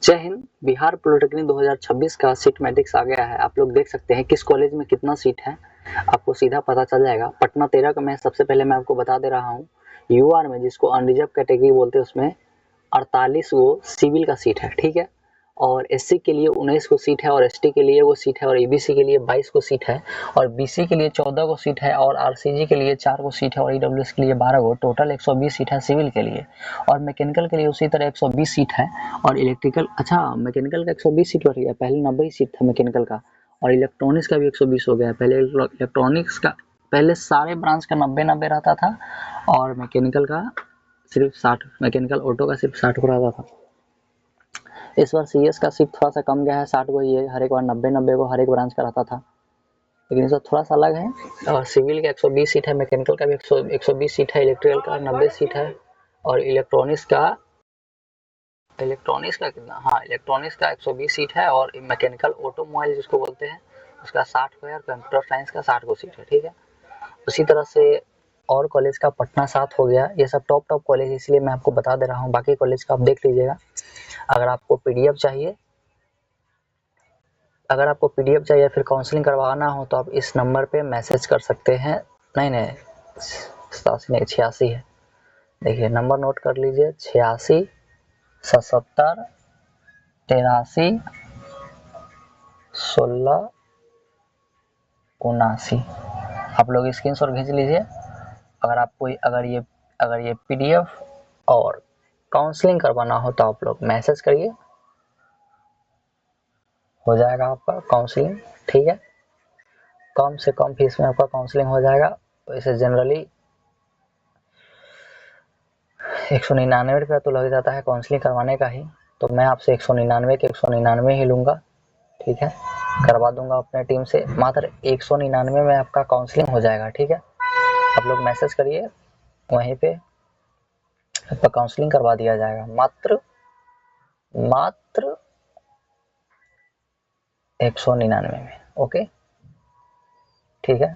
जय हिंद। बिहार पॉलिटेक्निक 2026 का seat matrix आ गया है। आप लोग देख सकते हैं किस कॉलेज में कितना सीट है, आपको सीधा पता चल जाएगा। पटना 13 का मैं सबसे पहले मैं आपको बता दे रहा हूँ। यूआर में, जिसको अनरिजर्व कैटेगरी बोलते हैं, उसमें 48 वो सिविल का सीट है, ठीक है। और एससी के लिए 19 को सीट है, और एसटी के लिए वो सीट है, और ईबीसी के लिए 22 को सीट है, और बीसी के लिए 14 को सीट है, और आरसीजी के लिए 4 को सीट है, और ईडब्ल्यूएस के लिए 12 को। टोटल 120 सीट है सिविल के लिए। और मैकेनिकल के लिए उसी तरह 120 सीट है। और इलेक्ट्रिकल, अच्छा, मैकेनिकल का 120 सीट बढ़ गया, पहले 90 ही सीट था मैकेनिकल का। और इलेक्ट्रॉनिक्स का भी 120 हो गया है। पहले इलेक्ट्रॉनिक्स का, पहले सारे ब्रांच का 90-90 रहता था, और मैकेनिकल का सिर्फ 60, मैकेनिकल ऑटो का सिर्फ 60 को रहता था। इस बार सीएस का सिर्फ थोड़ा सा कम गया है, 60 को ही है। हर एक बार 90-90 को हर एक ब्रांच का रहता था, लेकिन इस बार थोड़ा सा अलग है। और सिविल का 120 सीट है, मैकेनिकल का भी 120 सीट है, इलेक्ट्रिकल का 90 सीट है, और इलेक्ट्रॉनिक्स का कितना, हाँ, इलेक्ट्रॉनिक्स का 120 सीट है, और मैकेनिकल ऑटोमोबाइल जिसको बोलते हैं उसका 60 को है, और कंप्यूटर साइंस का 60 को सीट है, ठीक है। उसी तरह से और कॉलेज का पटना 7 हो गया। ये सब टॉप कॉलेज, इसलिए मैं आपको बता दे रहा हूँ। बाकी कॉलेज का आप देख लीजिएगा। अगर आपको पीडीएफ चाहिए, फिर काउंसलिंग करवाना हो, तो आप इस नंबर पे मैसेज कर सकते हैं। नहीं, 87 नहीं, 86 है। देखिए, नंबर नोट कर लीजिए, 86 77 83 16 79। आप लोग स्क्रीनशॉट खींच लीजिए। अगर ये पीडीएफ और काउंसलिंग करवाना हो, तो आप लोग मैसेज करिए, हो जाएगा आपका काउंसलिंग, ठीक है। कम से कम फीस में आपका काउंसलिंग हो जाएगा। वैसे जनरली 199 रुपया तो लग जाता है काउंसलिंग करवाने का ही, तो मैं आपसे 199 के 199 ही लूँगा, ठीक है। करवा दूंगा अपने टीम से। मात्र 199 में आपका काउंसलिंग हो जाएगा, ठीक है। आप लोग मैसेज करिए, वहीं पे आपका काउंसलिंग करवा दिया जाएगा, मात्र 199 में, ओके, ठीक है।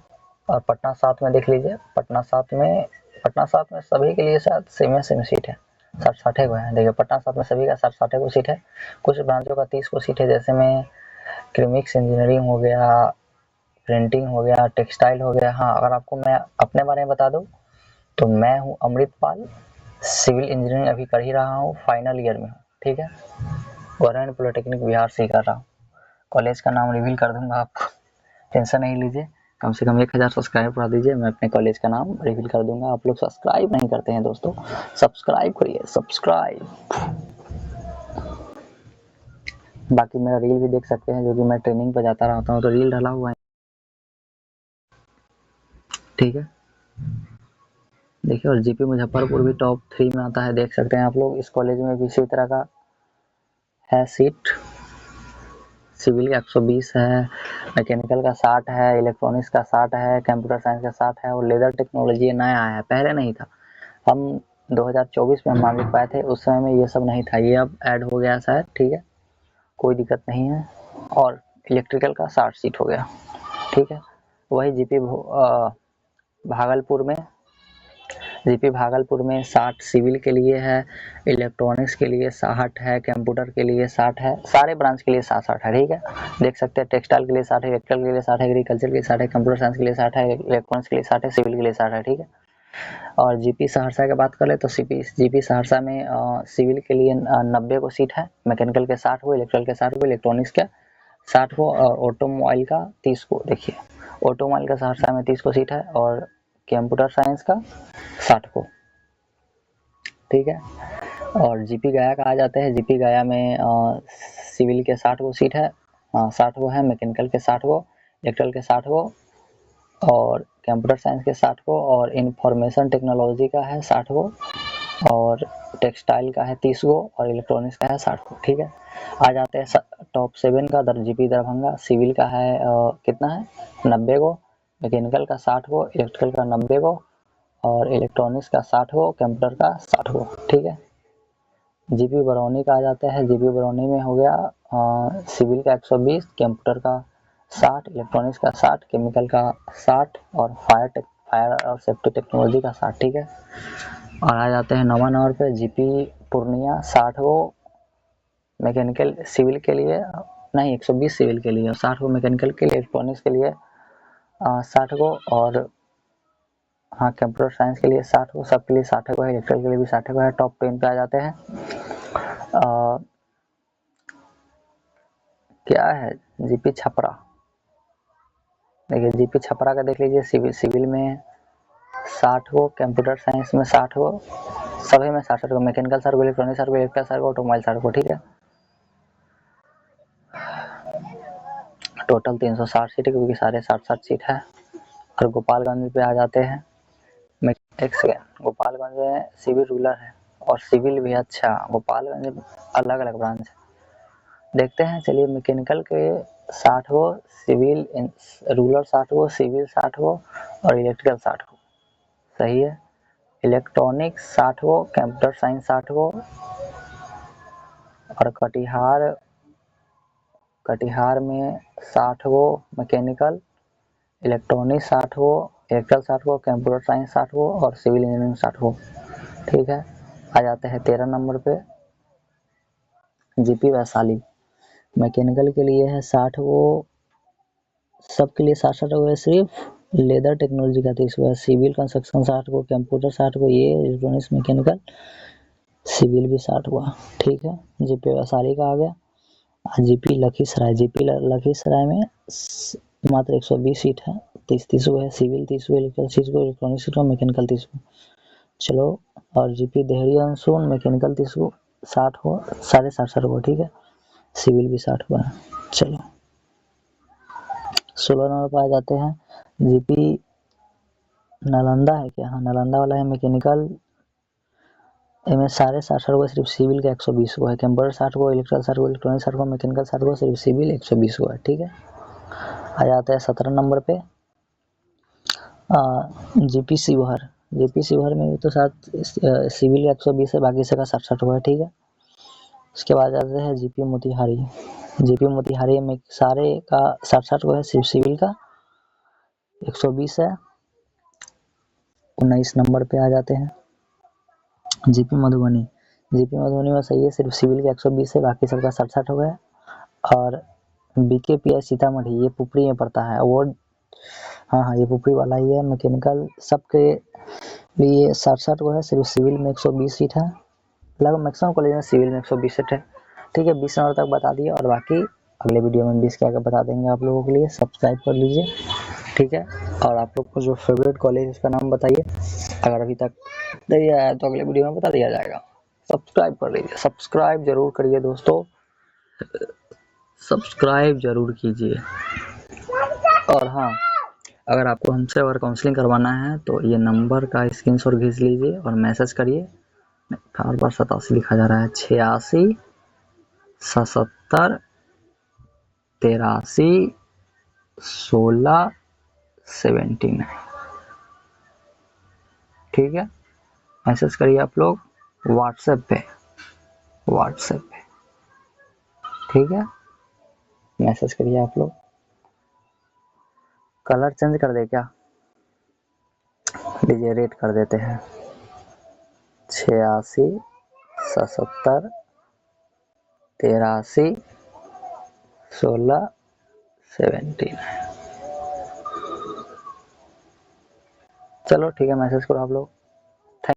और पटना 7 में देख लीजिए, पटना 7 में सभी के लिए शायद सेम सीट है, 60 को है। देखिए, पटना 7 में सभी का 60 को सीट है। कुछ ब्रांचों का 30 को सीट है, जैसे में केमिक्स इंजीनियरिंग हो गया, प्रिंटिंग हो गया, टेक्सटाइल हो गया। हाँ, अगर आपको मैं अपने बारे में बता दूं, तो मैं हूँ अमृतपाल, सिविल इंजीनियरिंग अभी कर ही रहा हूँ, फाइनल ईयर में हूँ, ठीक है। गवर्नमेंट पॉलिटेक्निक बिहार से ही कर रहा हूँ। कॉलेज का नाम रिवील कर दूंगा आपको, टेंशन नहीं लीजिए। कम से कम 1000 सब्सक्राइब करा दीजिए, मैं अपने कॉलेज का नाम रिवील कर दूंगा। आप लोग सब्सक्राइब नहीं करते हैं दोस्तों, सब्सक्राइब करिए, सब्सक्राइब। बाकी मेरा रील भी देख सकते हैं, जो कि मैं ट्रेनिंग पे जाता रहता हूँ, तो रील डाला हुआ है, ठीक है। देखिए, और जीपी मुजफ्फरपुर भी टॉप 3 में आता है, देख सकते हैं आप लोग। इस कॉलेज में भी इसी तरह का है सीट। सिविल का 120 है, मैकेनिकल का 60 है, इलेक्ट्रॉनिक्स का 60 है, कंप्यूटर साइंस का 60 है, और लेदर टेक्नोलॉजी नया आया है, पहले नहीं था। हम 2024 में हम मान लिख पाए थे, उस समय में ये सब नहीं था, ये अब ऐड हो गया शायद, ठीक है, कोई दिक्कत नहीं है। और इलेक्ट्रिकल का 60 सीट हो गया, ठीक है। वही भागलपुर में 60 सिविल के लिए है, इलेक्ट्रॉनिक्स के लिए 60 है, कंप्यूटर के लिए 60 है, सारे ब्रांच के लिए 60 है, ठीक है। देख सकते हैं, टेक्सटाइल के लिए 60 है, इलेक्ट्रिकल के लिए 60 है, एग्रीकल्चर के लिए 60 है, कंप्यूटर साइंस के लिए 60 है, इलेक्ट्रॉनिक्स के लिए 60 है, सिविल के लिए 60 है, ठीक है। और जीपी सहरसा की बात करें, तो जीपी सहरसा में सिविल के लिए 90 को सीट है, मैकेनिकल के 60 को, इलेक्ट्रिकल के 60 को, इलेक्ट्रॉनिक्स के 60 को, और ऑटोमोबाइल का 30 को। देखिए, ऑटोमोबाइल का सहरसा में 30 को सीट है, और कंप्यूटर साइंस का 60 को, ठीक है। और जीपी गया का आ जाते हैं। जीपी गया में सिविल के 60 को सीट है, 60 को है, मैकेनिकल के 60 को, इलेक्ट्रिकल के 60 को, और कंप्यूटर साइंस के 60 को, और इंफॉर्मेशन टेक्नोलॉजी का है 60 को, और टेक्सटाइल का है 30 को, और इलेक्ट्रॉनिक्स का है 60 को, ठीक है। आ जाते हैं टॉप 7 का। जीपी दरभंगा सिविल का है कितना है, 90 को, मैकेनिकल का 60 को, इलेक्ट्रिकल का 90 को, और इलेक्ट्रॉनिक्स का 60 को, कंप्यूटर का 60 को, ठीक है। जीपी बरौनी का आ जाता है। जीपी बरौनी में हो गया सिविल का 120, कंप्यूटर का 60, इलेक्ट्रॉनिक्स का 60, केमिकल का 60, और फायर और सेफ्टी टेक्नोलॉजी का 60, ठीक है। और आ जाते हैं नवा नंबर पे जीपी पूर्णिया 60 को, मैकेनिकल सिविल के लिए नहीं 120 सिविल के लिए और 60 को मैकेनिकल के लिए, इलेक्ट्रॉनिक्स के लिए 60 को, और हाँ कंप्यूटर साइंस के लिए 60 को, सबके लिए 60 को है, इलेक्ट्रिकल के लिए भी 60 को है। टॉप 10 पे आ जाते हैं। क्या है जीपी छपरा, देखिए जीपी छपरा का देख लीजिए, सिविल में 60 को, कंप्यूटर साइंस में 60 को, सभी में 60 को, मैकेनिकल 60 को, इलेक्ट्रॉनिक 60 को, इलेक्ट्रिकल 60 को, ऑटोमोबाइल 60 को, ठीक है। टोटल 360 सीट क्योंकि सारे 60-60 सीट है। और गोपालगंज पे आ जाते हैं। एक सेकेंड, गोपालगंज में सिविल रूरल है और सिविल भी अच्छा, गोपालगंज अलग अलग ब्रांच है, देखते हैं। चलिए मैकेनिकल के 60 को, सिविल रूरल 60 को, सिविल 60 को और इलेक्ट्रिकल 60 को, सही है। इलेक्ट्रॉनिक्स 60 को, कंप्यूटर साइंस 60 को, और कटिहार में 60 को मैकेनिकल, इलेक्ट्रॉनिक्स 60 को, इलेक्ट्रिकल 60 को, कंप्यूटर साइंस 60 को और सिविल इंजीनियरिंग 60 को, ठीक है। आ जाते हैं 13 नंबर पे जीपी वैशाली। मैकेनिकल के लिए है 60 को, सबके लिए 60 को है, सिर्फ लेदर टेक्नोलॉजी का 30 को है, सिविल कंस्ट्रक्शन 60 को, कंप्यूटर 60 को, ये इलेक्ट्रॉनिक्स मैकेनिकल सिविल भी 60 हुआ, ठीक है। जीपी वैशाली का आ गया। जीपी लखीसराय, जीपी लखीसराय में मात्र 120 सीट है, 30 को है, सिविल 30 को, इलेक्ट्रिकल 30 को, इलेक्ट्रॉनिक्स 30 को, मैकेनिकल 30 को, चलो। और जीपी देहरी अनसोन मैकेनिकल 30 को, 60 को, 60.5 को, ठीक है, सिविल भी 60 को है, चलो। 16 नंबर पर आ जाते हैं जीपी नालंदा है क्या, हाँ नालंदा वाला है मैकेनिकल, इनमें सारे 60 को, सिर्फ सिविल का 120 को है, कंप्यूटर 60 को, इलेक्ट्रिकल 60 को, इलेक्ट्रॉनिक 60 को, मैकेनिकल 60 को, सिर्फ सिविल 120 को है, ठीक है। आ जाता है 17 नंबर पे जीपी शिवहर। जीपी शिवहर में भी तो साथ सिविल 120 है, बाकी सबका 60 को है, ठीक है। उसके बाद जाते हैं जीपी मोतिहारी। जीपी मोतिहारी में सारे का 60 को है, सिर्फ सिविल का 120 है। 19 नंबर पे आ जाते हैं जीपी मधुबनी। जीपी मधुबनी में सही है, सिर्फ सिविल का 120 है, बाकी सबका 60 हो गया। और बीकेपीआई सीतामढ़ी, ये पुपरी में पड़ता है, वो हाँ ये पुपरी वाला ही है। मैकेनिकल सबके लिए 60 को है, सिर्फ सिविल में 120 सीट है, लगभग मैक्सिमम कॉलेज में सिविल में 120 सीट है, ठीक है। 20 नंबर तक बता दिए और बाकी अगले वीडियो में 20 क्या बता देंगे आप लोगों के लिए। सब्सक्राइब कर लीजिए, ठीक है। और आप लोग को जो फेवरेट कॉलेज है उसका नाम बताइए, अगर अभी तक नहीं आया तो अगले वीडियो में बता दिया जाएगा। सब्सक्राइब कर लीजिए, सब्सक्राइब जरूर करिए दोस्तों, सब्सक्राइब जरूर कीजिए। और हाँ, अगर आपको हमसे अगर काउंसलिंग करवाना है तो ये नंबर का स्क्रीनशॉट खींच लीजिए और मैसेज करिए। बार बार 87 लिखा जा रहा है, 86 77 83 16 79, ठीक है। मैसेज करिए आप लोग व्हाट्सएप पे, ठीक है। मैसेज करिए आप लोग। कलर चेंज कर दे क्या, लीजिए रेट कर देते हैं 86 77 83 16 17। चलो ठीक है, मैसेज करो आप लोग।